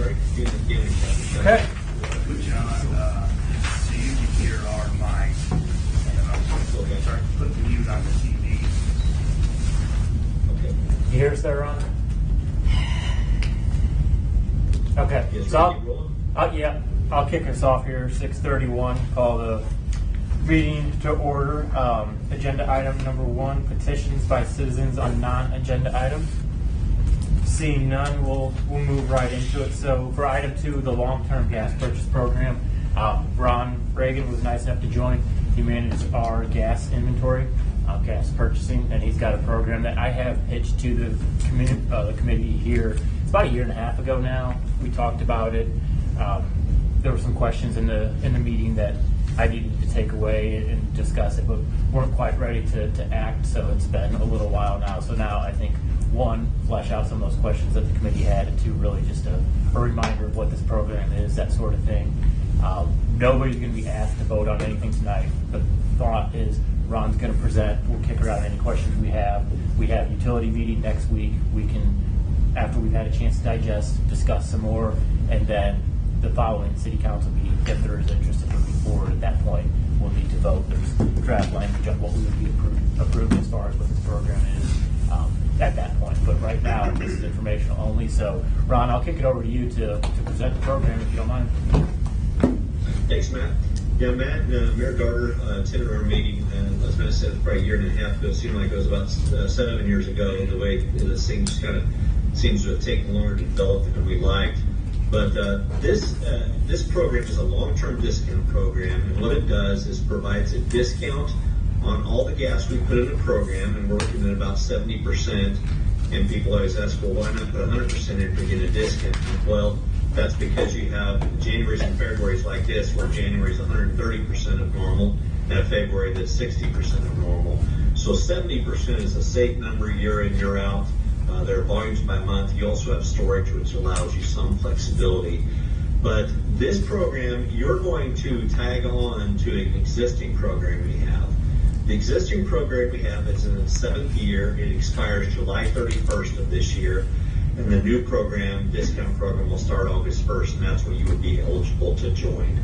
sorry. Okay. Put you on, so you can hear our mic. Okay. Start put the mute on the TV. Okay. You hear us there, Ron? Okay. Yes, So keep rolling. yeah, I'll kick us off here. 6:31. Call the meeting to order. Agenda item number 1: petitions by citizens on non-agenda items. Seeing none, we'll move right into it. So for item 2, the long-term gas purchase program, Ron Reagan was nice enough to join. He manages our gas inventory, gas purchasing, and he's got a program that I have pitched to the committee here. It's about a year and a half ago now. We talked about it. There were some questions in the meeting that I needed to take away and discuss it, but weren't quite ready to act. So it's been a little while now. So now I think, 1, flesh out some of those questions that the committee had, and 2, really just a reminder of what this program is, that sort of thing. Nobody's going to be asked to vote on anything tonight. The thought is Ron's going to present. We'll kick around any questions we have. We have utility meeting next week. We can, after we've had a chance to digest, discuss some more, and then the following city council meeting, if there is interest in moving forward at that point, we'll need to vote. There's draft language on what we would be approved as far as what this program is at that point. But right now, this is informational only. So, Ron, I'll kick it over to you to present the program, if you don't mind. Thanks, Matt. Yeah, Matt, Mayor Darter attended our meeting, as Matt said, probably a year and a half ago. It seemed like it was about 7 years ago, the way this thing just kind of seems to have taken longer to develop than we liked. But this program is a long-term discount program, and what it does is provides a discount on all the gas we put in the program, and we're looking at about 70%. And people always ask, well, why not put 100% in to get a discount? Well, that's because you have Januaries and Februaries like this, where January is 130% of normal, and a February that's 60% of normal. So 70% is a safe number year in, year out. There are volumes by month. You also have storage, which allows you some flexibility. But this program, you're going to tag on to an existing program we have. The existing program we have is in its 7th year. It expires July 31st of this year. And the new program, discount program, will start August 1st, and that's when you would be eligible to join.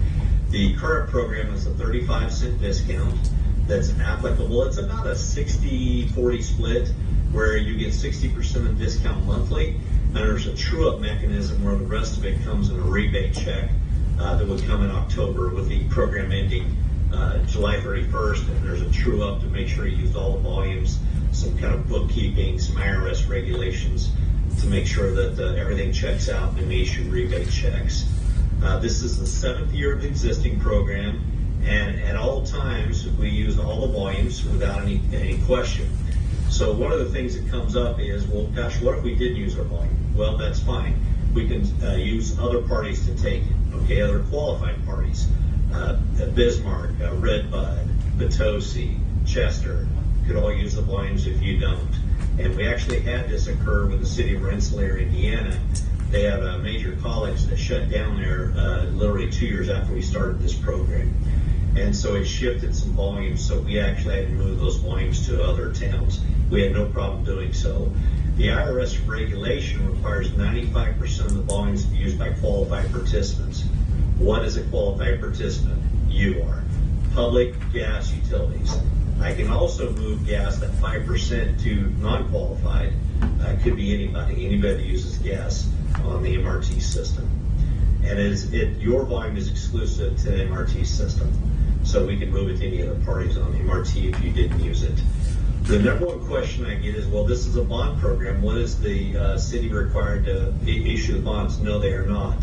The current program is a 35-cent discount that's applicable. It's about a 60-40 split, where you get 60% of discount monthly, and there's a true-up mechanism where the rest of it comes in a rebate check that would come in October, with the program ending July 31st, and there's a true-up to make sure you used all the volumes, some kind of bookkeeping, some IRS regulations to make sure that everything checks out and we issue rebate checks. This is the 7th year of the existing program, and at all times we use all the volumes without any question. So one of the things that comes up is, well, gosh, what if we didn't use our volume? Well, that's fine. We can use other parties to take it, okay, other qualified parties. Bismarck, Redbud, Potosi, Chester could all use the volumes if you don't. And we actually had this occur with the city of Rensselaer, Indiana. They have a major college that shut down there literally 2 years after we started this program. And so it shifted some volumes, so we actually had to move those volumes to other towns. We had no problem doing so. The IRS regulation requires 95% of the volumes to be used by qualified participants. What is a qualified participant? You are. Public gas utilities. I can also move gas at 5% to non-qualified. Could be anybody that uses gas on the MRT system. And your volume is exclusive to the MRT system. So we can move it to any other parties on the MRT if you didn't use it. The number one question I get is, well, this is a bond program. What is the city required to issue the bonds? No, they are not.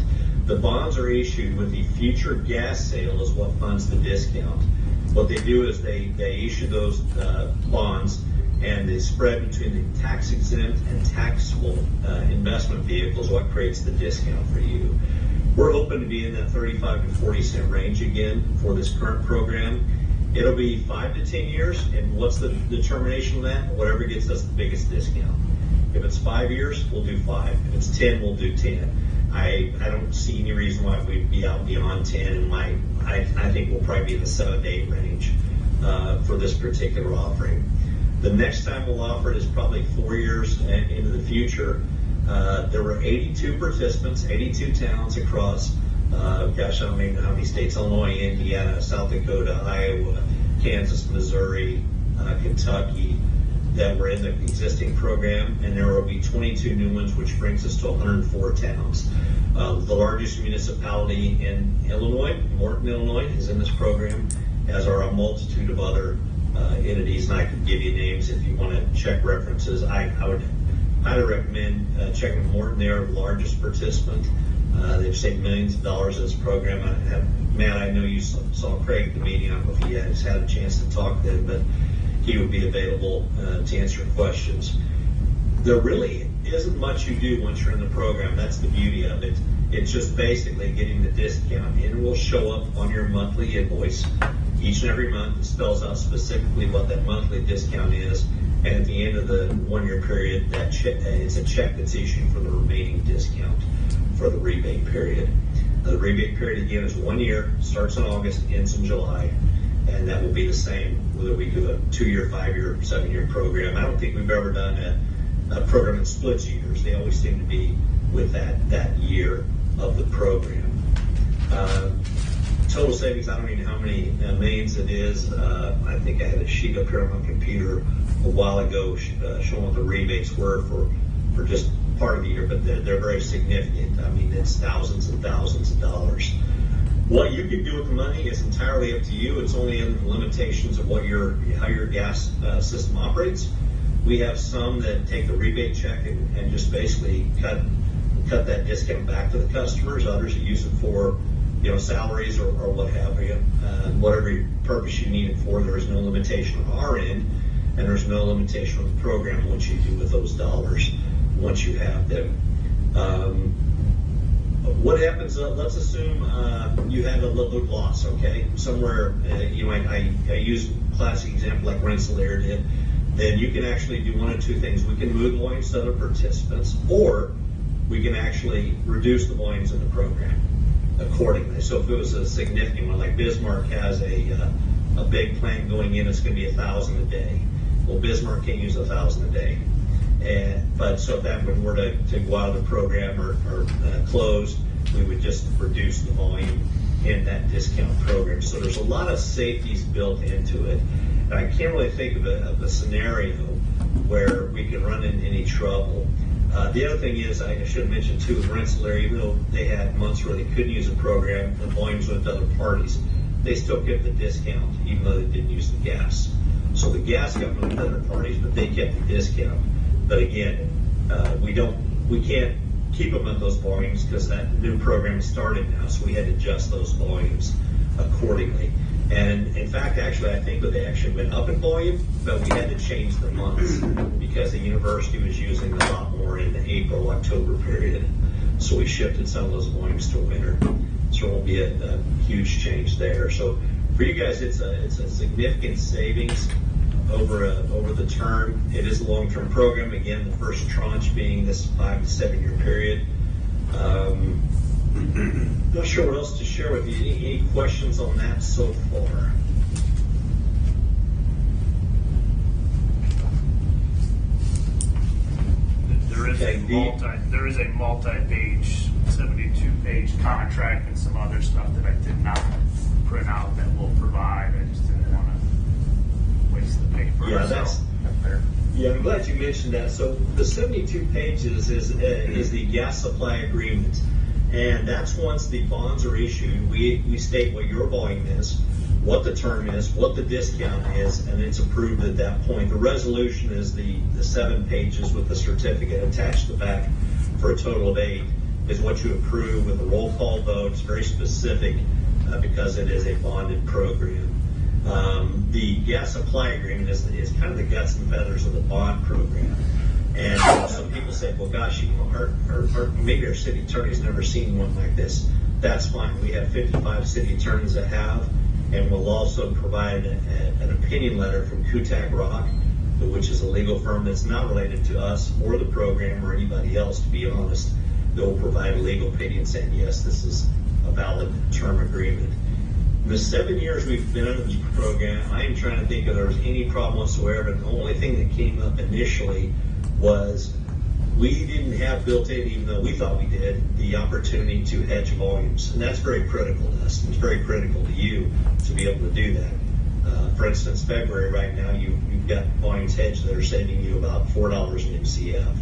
The bonds are issued with the future gas sale is what funds the discount. What they do is they issue those bonds, and the spread between the tax exempt and taxable investment vehicles what creates the discount for you. We're hoping to be in that 35 to 40 cent range again for this current program. It'll be 5 to 10 years, and what's the determination of that? Whatever gets us the biggest discount. If it's 5 years, we'll do 5. If it's 10, we'll do 10. I don't see any reason why we'd be out beyond 10. I think we'll probably be in the 7 to 8 range for this particular offering. The next time we'll offer it is probably 4 years into the future. There were 82 participants, 82 towns across, gosh, I don't even know how many states: Illinois, Indiana, South Dakota, Iowa, Kansas, Missouri, Kentucky, that were in the existing program, and there will be 22 new ones, which brings us to 104 towns. The largest municipality in Illinois, Morton, Illinois, is in this program, as are a multitude of other entities, and I could give you names if you want to check references. I would highly recommend checking Morton. They are the largest participant. They've saved millions of dollars in this program. Matt, I know you saw Craig at the meeting. I don't know if he has had a chance to talk to him, but he would be available to answer questions. There really isn't much you do once you're in the program. That's the beauty of it. It's just basically getting the discount. It will show up on your monthly invoice. Each and every month, it spells out specifically what that monthly discount is. And at the end of the 1 year period, that it's a check that's issued for the remaining discount for the rebate period. The rebate period, again, is 1 year, starts in August, ends in July. And that will be the same whether we do a 2 year, 5 year, 7 year program. I don't think we've ever done a program that splits years. They always seem to be with that year of the program. Total savings, I don't even know how many millions it is. I think I had a sheet up here on my computer a while ago showing what the rebates were for just part of the year, but they're very significant. I mean, it's thousands and thousands of dollars. What you can do with the money is entirely up to you. It's only in the limitations of how your gas system operates. We have some that take the rebate check and just basically cut that discount back to the customers. Others that use it for salaries or what have you. Whatever purpose you need it for, there is no limitation on our end, and there's no limitation on the program what you do with those dollars once you have them. What happens, let's assume you had a little loss, okay? Somewhere, I use a classic example like Rensselaer did. Then you can actually do one of two things. We can move volumes to other participants, or we can actually reduce the volumes in the program accordingly. So if it was a significant one, like Bismarck has a big plant going in, it's going to be 1,000 a day. Well, Bismarck can't use 1,000 a day. But so if that one were to go out of the program or close, we would just reduce the volume in that discount program. So there's a lot of safeties built into it. And I can't really think of a scenario where we can run into any trouble. The other thing is, I should have mentioned too, with Rensselaer, even though they had months where they couldn't use a program, the volumes went to other parties, they still kept the discount, even though they didn't use the gas. So the gas got moved to other parties, but they kept the discount. But again, we can't keep them at those volumes because that new program is starting now, so we had to adjust those volumes accordingly. And in fact, actually, I think that they actually went up in volume, but we had to change the months because the university was using a lot more in the April, October period. So we shifted some of those volumes to winter. So there won't be a huge change there. So for you guys, it's a significant savings over the term. It is a long-term program. Again, the first tranche being this 5 to 7 year period. Not sure what else to share with you. Any questions on that so far? There is a multi-page, 72-page contract and some other stuff that I did not print out that we'll provide. I just didn't want to waste the paper. Yeah, that's fair. Yeah, I'm glad you mentioned that. So the 72 pages is the gas supply agreement. And that's once the bonds are issued, we state what your volume is, what the term is, what the discount is, and it's approved at that point. The resolution is the 7 pages with the certificate attached to the back for a total of 8 is what you approve with a roll call vote. It's very specific because it is a bonded program. The gas supply agreement is kind of the guts and feathers of the bond program. And some people say, well, gosh, maybe our city attorney's never seen one like this. That's fine. We have 55 city attorneys that have, and we'll also provide an opinion letter from Kutak Rock, which is a legal firm that's not related to us or the program or anybody else, to be honest. They'll provide a legal opinion saying, yes, this is a valid term agreement. In the 7 years we've been under this program, I am trying to think if there was any problem whatsoever. The only thing that came up initially was we didn't have built in, even though we thought we did, the opportunity to hedge volumes. And that's very critical to us. It's very critical to you to be able to do that. For instance, February right now, you've got volumes hedged that are saving you about $4 an MCF.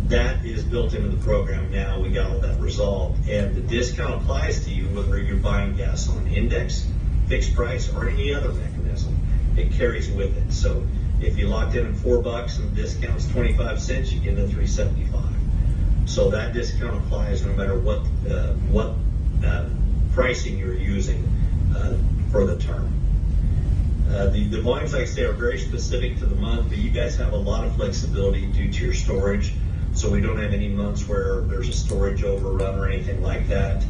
That is built into the program now. We got all that resolved. And the discount applies to you whether you're buying gas on index, fixed price, or any other mechanism. It carries with it. So if you locked in at $4 and the discount's 25 cents, you get a $3.75. So that discount applies no matter what pricing you're using for the term. The volumes, like I say, are very specific to the month, but you guys have a lot of flexibility due to your storage. So we don't have any months where there's a storage overrun or anything like that.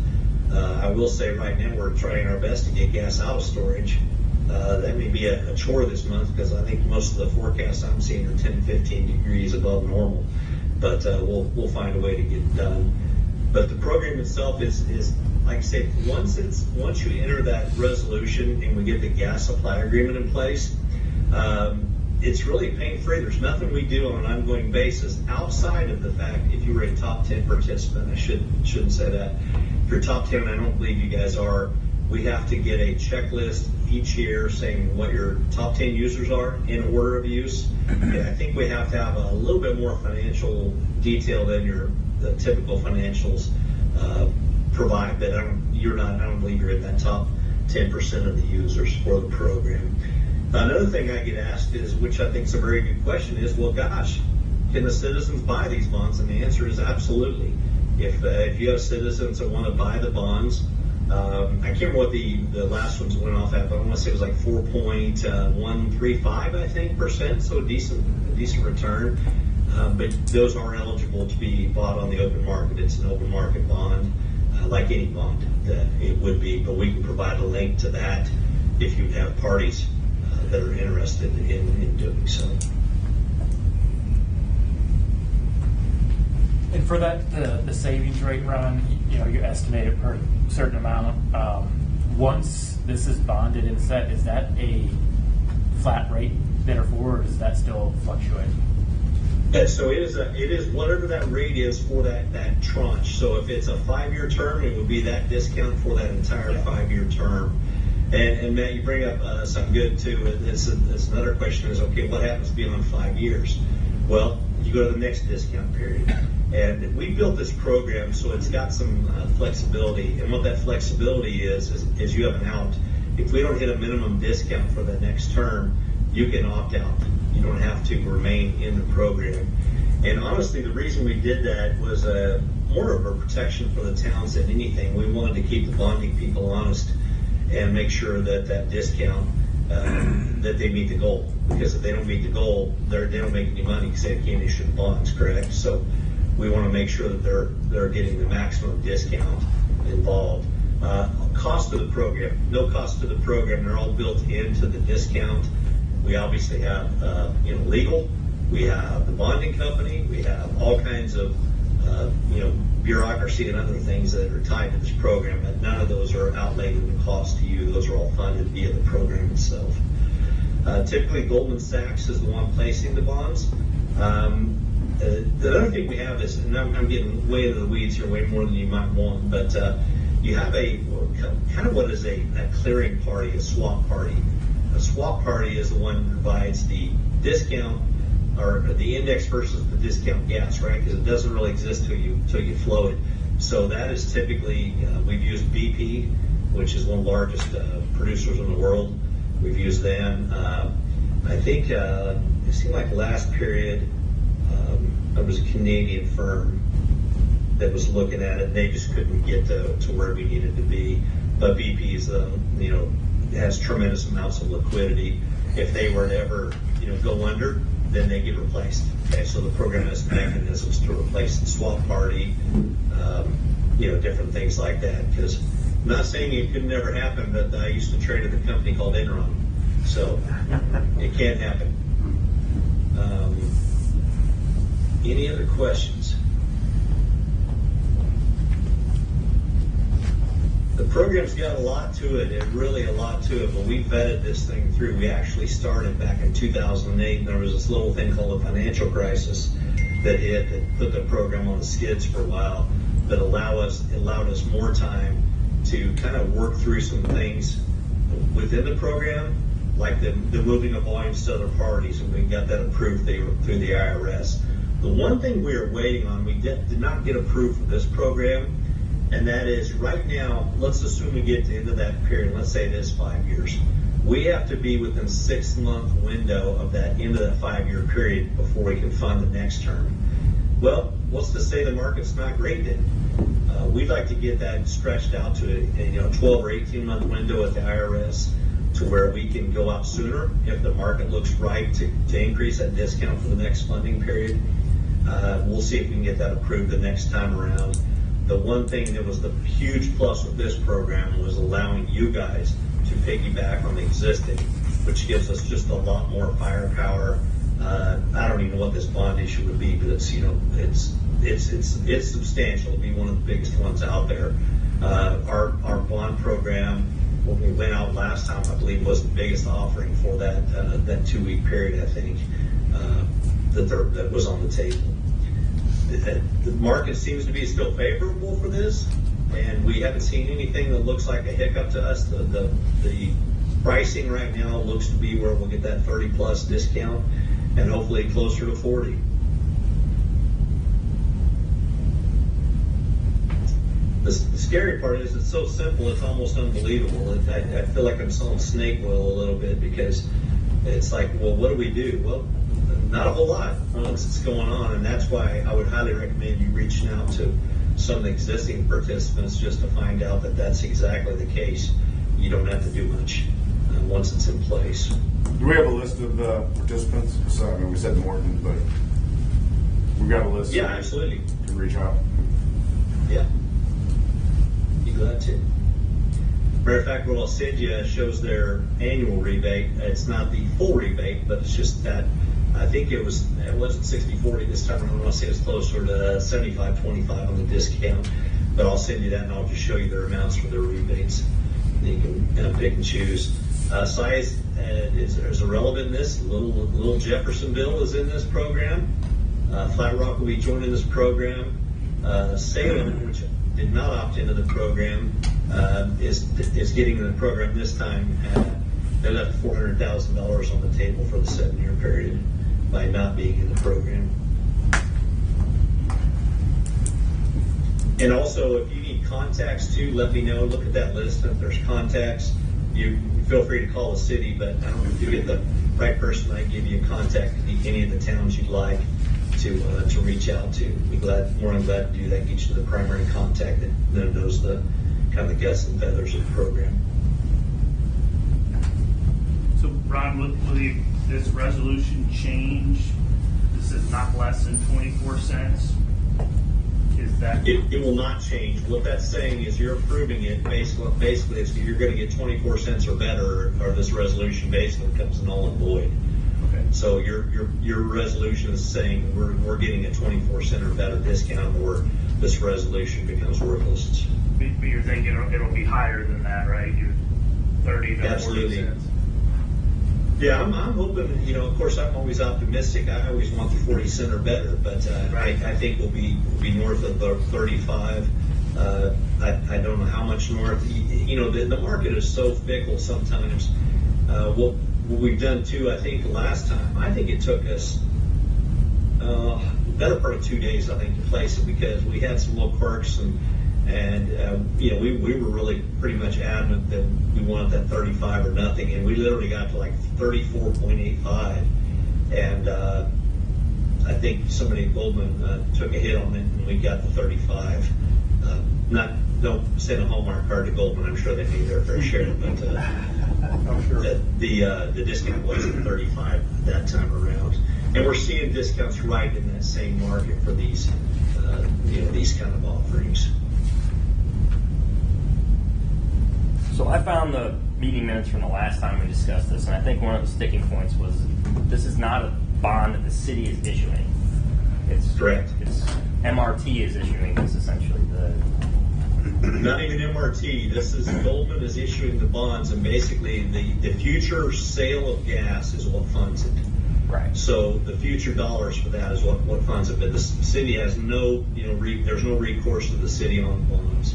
I will say right now we're trying our best to get gas out of storage. That may be a chore this month because I think most of the forecasts I'm seeing are 10, 15 degrees above normal. But we'll find a way to get it done. But the program itself is like I say, once you enter that resolution and we get the gas supply agreement in place, it's really pain-free. There's nothing we do on an ongoing basis outside of the fact if you were a top 10 participant. I shouldn't say that. If you're top 10, I don't believe you guys are, we have to get a checklist each year saying what your top 10 users are in order of use. And I think we have to have a little bit more financial detail than the typical financials provide. But I don't believe you're in that top 10% of the users for the program. Another thing I get asked is, which I think is a very good question, is, well, gosh, can the citizens buy these bonds? And the answer is absolutely. If you have citizens that want to buy the bonds, I can't remember what the last ones went off at, but I want to say it was like 4.135, I think, percent, so a decent return. But those are eligible to be bought on the open market. It's an open market bond, like any bond that it would be, but we can provide a link to that if you have parties that are interested in doing so. And for that, the savings rate, Ron, you estimate it per a certain amount. Once this is bonded and set, is that a flat rate therefore, or does that still fluctuate? Yeah, so it is whatever that rate is for that tranche. So if it's a 5-year term, it would be that discount for that entire 5-year term. And Matt, you bring up something good too. It's another question is, okay, what happens beyond 5 years? Well, you go to the next discount period. And we built this program so it's got some flexibility. And what that flexibility is you have an out. If we don't hit a minimum discount for the next term, you can opt out. You don't have to remain in the program. And honestly, the reason we did that was more of a protection for the towns than anything. We wanted to keep the bonding people honest and make sure that discount, that they meet the goal. Because if they don't meet the goal, they don't make any money because they can't issue the bonds, correct? So we want to make sure that they're getting the maximum discount involved. Cost of the program, no cost to the program. They're all built into the discount. We obviously have legal, we have the bonding company, we have all kinds of bureaucracy and other things that are tied to this program, but none of those are outlaid in the cost to you. Those are all funded via the program itself. Typically, Goldman Sachs is the one placing the bonds. The other thing we have is, and I'm getting way into the weeds here, way more than you might want, but you have a kind of what is a clearing party, a swap party. A swap party is the one who provides the discount or the index versus the discount gas, right? Because it doesn't really exist till you float it. So that is typically, we've used BP, which is one of the largest producers in the world. We've used them. I think it seemed like last period there was a Canadian firm that was looking at it. They just couldn't get to where we needed to be. But BP is, has tremendous amounts of liquidity. If they were to ever, go under, then they get replaced. Okay, so the program has mechanisms to replace the swap party, different things like that. Because I'm not saying it could never happen, but I used to trade at a company called Enron, so it can happen. Any other questions? The program's got a lot to it, really a lot to it, but we vetted this thing through. We actually started back in 2008, and there was this little thing called a financial crisis that hit that put the program on the skids for a while, but allowed us more time to kind of work through some things within the program, like the moving of volumes to other parties, and we got that approved through the IRS. The one thing we are waiting on, we did not get approved for this program, and that is right now, let's assume we get to the end of that period, let's say it is 5 years. We have to be within 6-month window of that end of that 5-year period before we can fund the next term. Well, what's to say the market's not great then? We'd like to get that stretched out to a 12 or 18-month window at the IRS to where we can go out sooner if the market looks right to increase that discount for the next funding period. We'll see if we can get that approved the next time around. The one thing that was the huge plus with this program was allowing you guys to piggyback on the existing, which gives us just a lot more firepower. I don't even know what this bond issue would be, but it's substantial. It'll be one of the biggest ones out there. Our bond program, when we went out last time, I believe was the biggest offering for that 2-week period, I think, that was on the table. The market seems to be still favorable for this, and we haven't seen anything that looks like a hiccup to us. The pricing right now looks to be where we'll get that 30+ discount, and hopefully closer to 40. The scary part is it's so simple, it's almost unbelievable. I feel like I'm selling snake oil a little bit, because it's like, well, what do we do? Well, not a whole lot once it's going on, and that's why I would highly recommend you reaching out to some of the existing participants just to find out that that's exactly the case. You don't have to do much once it's in place. Do we have a list of the participants? So, I mean, we said Morton, but we've got a list. Yeah, absolutely. To reach out. Yeah. Be glad to. Matter of fact, what I'll send you shows their annual rebate. It's not the full rebate, but it's just that. I think it wasn't 60-40 this time. I want to say it's closer to 75-25 on the discount, but I'll send you that, and I'll just show you their amounts for their rebates. And you can kind of pick and choose. Size is irrelevant in this. Little Jeffersonville is in this program. Flat Rock will be joining this program. Salem, which did not opt into the program, is getting in the program this time. They left $400,000 on the table for the 7-year period by not being in the program. And also, if you need contacts too, let me know. Look at that list. If there's contacts, you feel free to call the city, but if you get the right person, I give you a contact in any of the towns you'd like to reach out to. More than glad to do that. Get you the primary contact that knows the kind of the guts and feathers of the program. So, Ron, will this resolution change? This is not less than 24 cents. Is that? It will not change. What that's saying is you're approving it. Basically, it's you're going to get 24 cents or better, or this resolution basically becomes null and void. Okay. So your resolution is saying we're getting a 24 cent or better discount, or this resolution becomes worthless. But you're thinking it'll be higher than that, right? You're 30 to 40 cents. Yeah, I'm hoping, of course, I'm always optimistic. I always want the 40 cent or better, but I think we'll be north of the 35. I don't know how much north. The market is so fickle sometimes. What we've done too, I think last time, I think it took us the better part of 2 days, I think, to place it, because we had some little quirks and we were really pretty much adamant that we wanted that 35 or nothing, and we literally got to like 34.85, and I think somebody at Goldman took a hit on it, and we got the 35. Don't send a Hallmark card to Goldman. I'm sure they made their fair share, but the discount wasn't 35 that time around, and we're seeing discounts right in that same market for these these kind of offerings. So I found the meeting minutes from the last time we discussed this, and I think one of the sticking points was this is not a bond that the city is issuing. It's correct. It's MRT is issuing this, essentially. Not even MRT. This is Goldman is issuing the bonds, and basically the future sale of gas is what funds it. Right. So the future dollars for that is what funds it. But the city has no, there's no recourse to the city on bonds.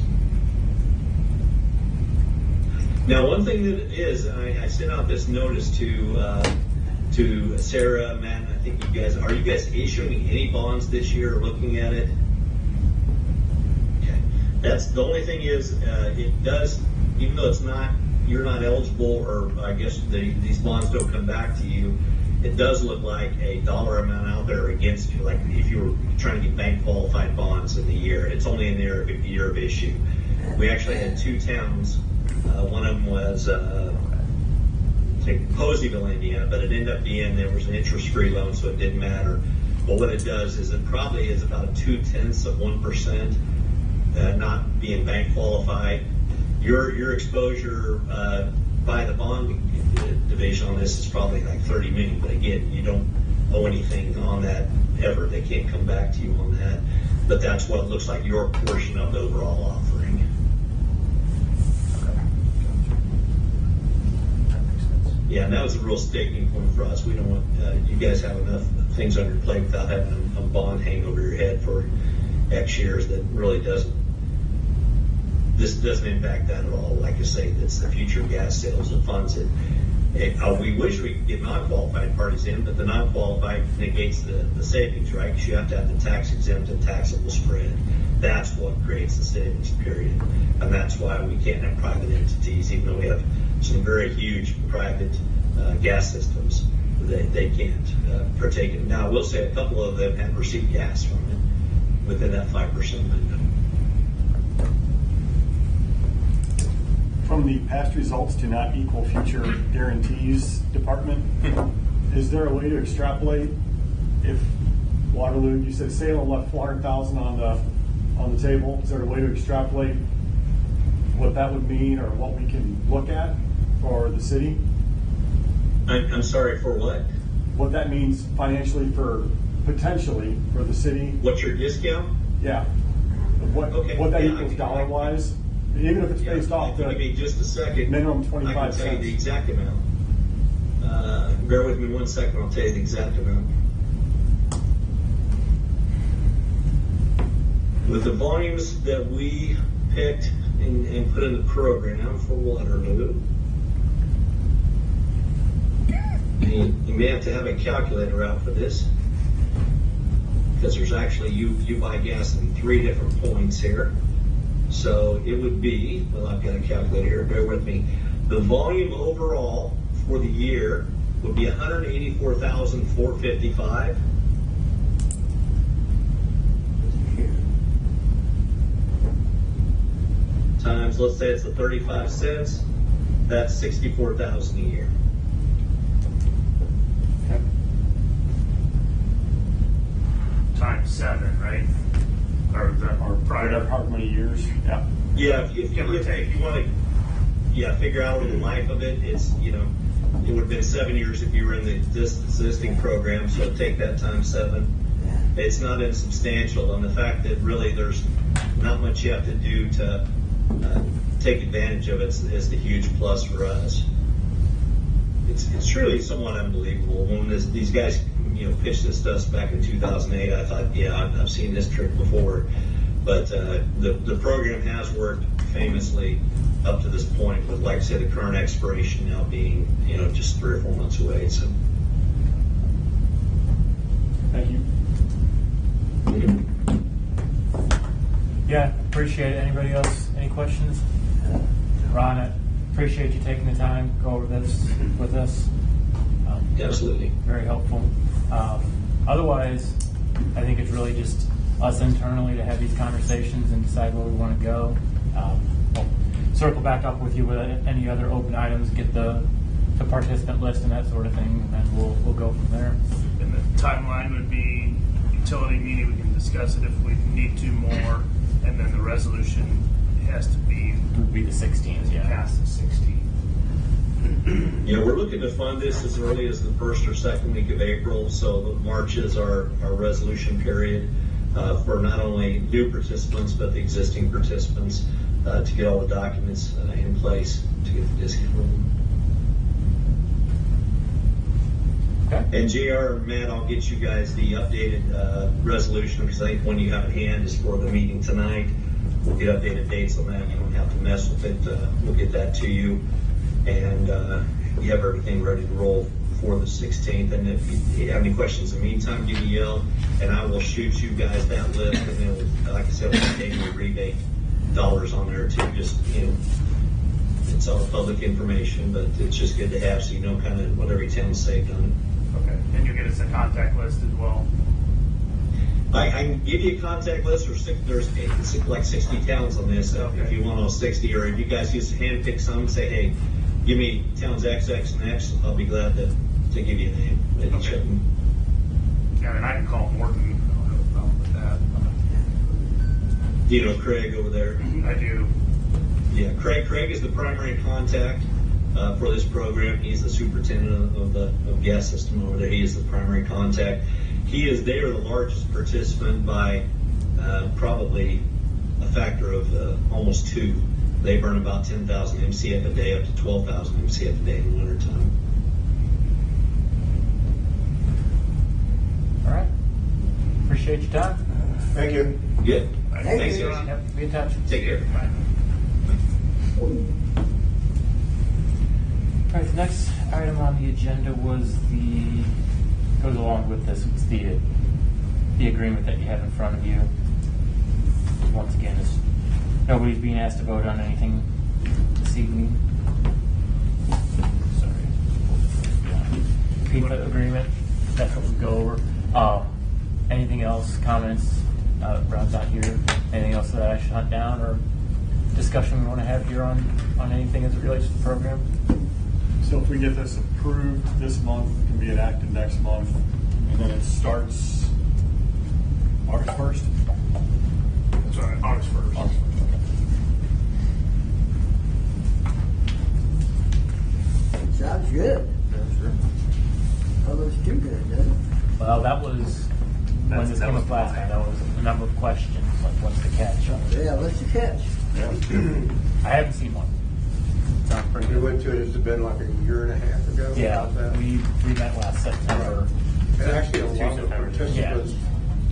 Now, one thing that is, I sent out this notice to Sarah, Matt, and I think are you guys issuing any bonds this year or looking at it? Okay. That's the only thing is, it does, even though you're not eligible, or I guess these bonds don't come back to you, it does look like a dollar amount out there against you, like if you were trying to get bank qualified bonds in the year. It's only in there a year of issue. We actually had 2 towns. One of them was Poseyville, Indiana, but it ended up being there was an interest-free loan, so it didn't matter. But what it does is it probably is about 0.2% not being bank qualified. Your exposure by the bond division on this is probably like 30 million, but again, you don't owe anything on that ever. They can't come back to you on that. But that's what looks like your portion of the overall offering. Yeah, and that was a real sticking point for us. We don't want you guys have enough things on your plate without having a bond hang over your head for X years that really doesn't. This doesn't impact that at all. Like I say, it's the future gas sales that funds it. We wish we could get non-qualified parties in, but the non-qualified negates the savings, right? Because you have to have the tax-exempt and taxable spread. That's what creates the savings period. And that's why we can't have private entities, even though we have some very huge private gas systems. They can't partake in it. Now, I will say a couple of them have received gas from it within that 5% window. From the past results do not equal future guarantees department, is there a way to extrapolate if Waterloo, you said Salem left $400,000 on the table, is there a way to extrapolate what that would mean or what we can look at for the city? I'm sorry, for what? What that means financially potentially for the city? What's your discount? Yeah. What that equals dollar-wise? Even if it's based off the give me just a second. minimum 25 I can tell you cents. the exact amount. Bear with me 1 second. I'll tell you the exact amount. With the volumes that we picked and put in the program for Waterloo, you may have to have a calculator out for this, because there's actually you buy gas in 3 different points here. So it would be, well, I've got a calculator here, bear with me. The volume overall for the year would be 184,455. Times, let's say it's the 35 cents, that's 64,000 a year. Times 7, right? Or prior. How many years? Yeah. Yeah, if you want to, figure out the life of it, it's, it would have been 7 years if you were in this existing program, so take that times 7. It's not insubstantial, and the fact that really there's not much you have to do to take advantage of it is the huge plus for us. It's truly somewhat unbelievable. When these guys pitched this to us back in 2008, I thought, I've seen this trick before. But the program has worked famously up to this point, with, like I said, the current expiration now being just 3 or 4 months away. So, Thank you. Yeah, appreciate it. Anybody else? Any questions? Ron, I appreciate you taking the time to go over this with us. absolutely. Very helpful. Otherwise, I think it's really just us internally to have these conversations and decide where we want to go. We'll circle back up with you with any other open items, get the participant list and that sort of thing, and then we'll go from there. And the timeline would be utility meeting. We can discuss it if we need to more, and then the resolution has to be It would be the 16th, yeah. past the 16th. We're looking to fund this as early as the 1st or 2nd week of April, so March is our resolution period for not only new participants but the existing participants to get all the documents in place to get the discount. Okay. And JR and Matt, I'll get you guys the updated resolution, because I think one you have at hand is for the meeting tonight. We'll get updated dates on that. You don't have to mess with it. We'll get that to you. And you have everything ready to roll for the 16th. And if you have any questions in the meantime, give me a yell, and I will shoot you guys that list. And then, like I said, we'll take your rebate dollars on there too. Just, it's all public information, but it's just good to have, so you know kind of what every town saved on it. Okay, and you'll get us a contact list as well. I can give you a contact list. There's like 60 towns on this. So if you want all 60, or if you guys just handpick some and say, hey, give me towns X, X, and X, I'll be glad to give you a name. Maybe Okay. check them. Yeah, and I can call Morton. I don't have a problem with that. Do you know Craig over there? I do. Yeah, Craig is the primary contact for this program. He's the superintendent of gas system over there. He is the primary contact. They are the largest participant by probably a factor of almost 2. They burn about 10,000 MCF a day up to 12,000 MCF a day in the wintertime. All right. Appreciate your time. Thank you. Good. Thank Thanks, you. guys. Yep, be in touch. Take care. Bye. All right, the next item on the agenda goes along with this. It's the agreement that you have in front of you. Once again, nobody's being asked to vote on anything this evening. Sorry. PIPA agreement. That's what we go over. Anything else? Comments? Rob's not here. Anything else that I should hunt down, or discussion we want to have here on anything as it relates to the program? So if we get this approved this month, it can be enacted next month, and then it starts August 1st? That's right, August 1st. August 1st, okay. Sounds good. Almost too good, doesn't it? Well, that was when this came up last time. That was a number of questions, like what's the catch? Yeah, what's the catch? I haven't seen one. Sounds pretty We good. went to it, it's been like a year and a half ago. Yeah, about that. we met last September. And actually, a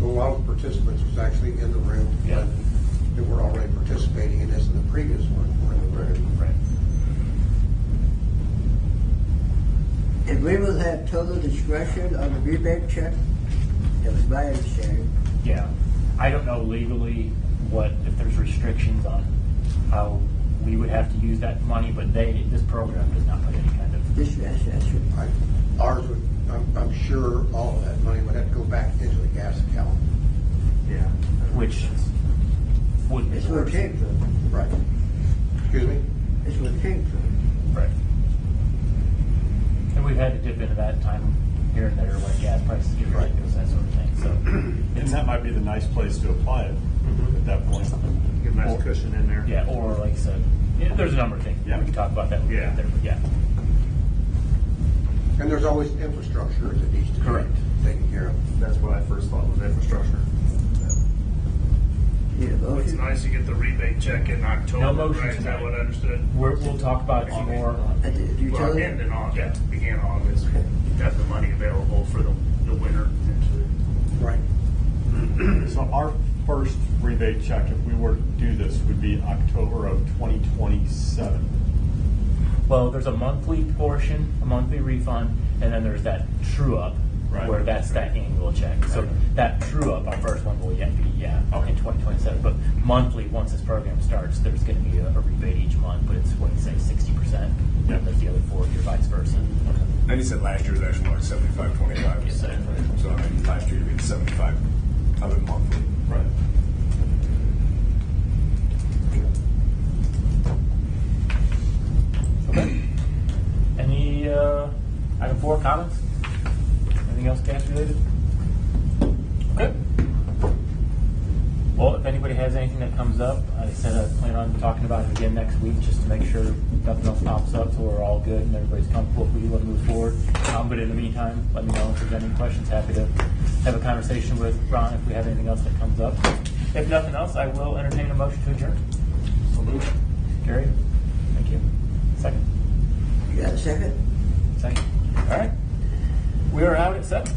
lot of participants, was actually in the room, Yeah. but they were already participating in this, and the previous ones were in the room. Right. And we will have total discretion on the rebate check? That was my understanding. Yeah. I don't know legally if there's restrictions on how we would have to use that money, but this program does not put any kind of. That's right. Ours would, I'm sure all of that money would have to go back into the gas account. Yeah. Which would be That's the where it worst. came from. Right. Excuse me? That's where it came from. Right. And we've had to dip into that time here and there when gas prices get ridiculous, that sort of thing. So And that might be the nice place to apply it at that point. Get a nice cushion in there. yeah, or like I said, there's a number of things. Yeah. We can talk about that when we Yeah. get there, but yeah. And there's always infrastructure that needs to Correct. be taken care of. That's what I first thought was infrastructure. Yeah, Well, it's motion. nice to get the rebate check in October, No motion right? Is that tonight. what I understood? We'll talk about it some more. Did you tell Well, them? end in August, began August. Have the money available for the winter potentially. Right. So our first rebate check, if we were to do this, would be October of 2027. Well, there's a monthly portion, a monthly refund, and then there's that true up, Right. where that's that annual check. So that true up, our first one will yet be, in 2027. But monthly, once this program starts, there's going to be a rebate each month, but it's, what do you say, 60%? Yeah. And there's the other 40 or vice versa. And he said last year was actually like 75, 25. Yes, sir. So I mean, last year it'd be 75 of it monthly. Right. Okay. Any item 4 comments? Anything else gas related? Okay. Well, if anybody has anything that comes up, like I said, I plan on talking about it again next week just to make sure nothing else pops up, so we're all good and everybody's comfortable if we want to move forward. But in the meantime, let me know if there's any questions. Happy to have a conversation with Ron if we have anything else that comes up. If nothing else, I will entertain a motion to adjourn. So moved. Gary? Thank you. Second. You got a second? Second. All right. We are out at 7.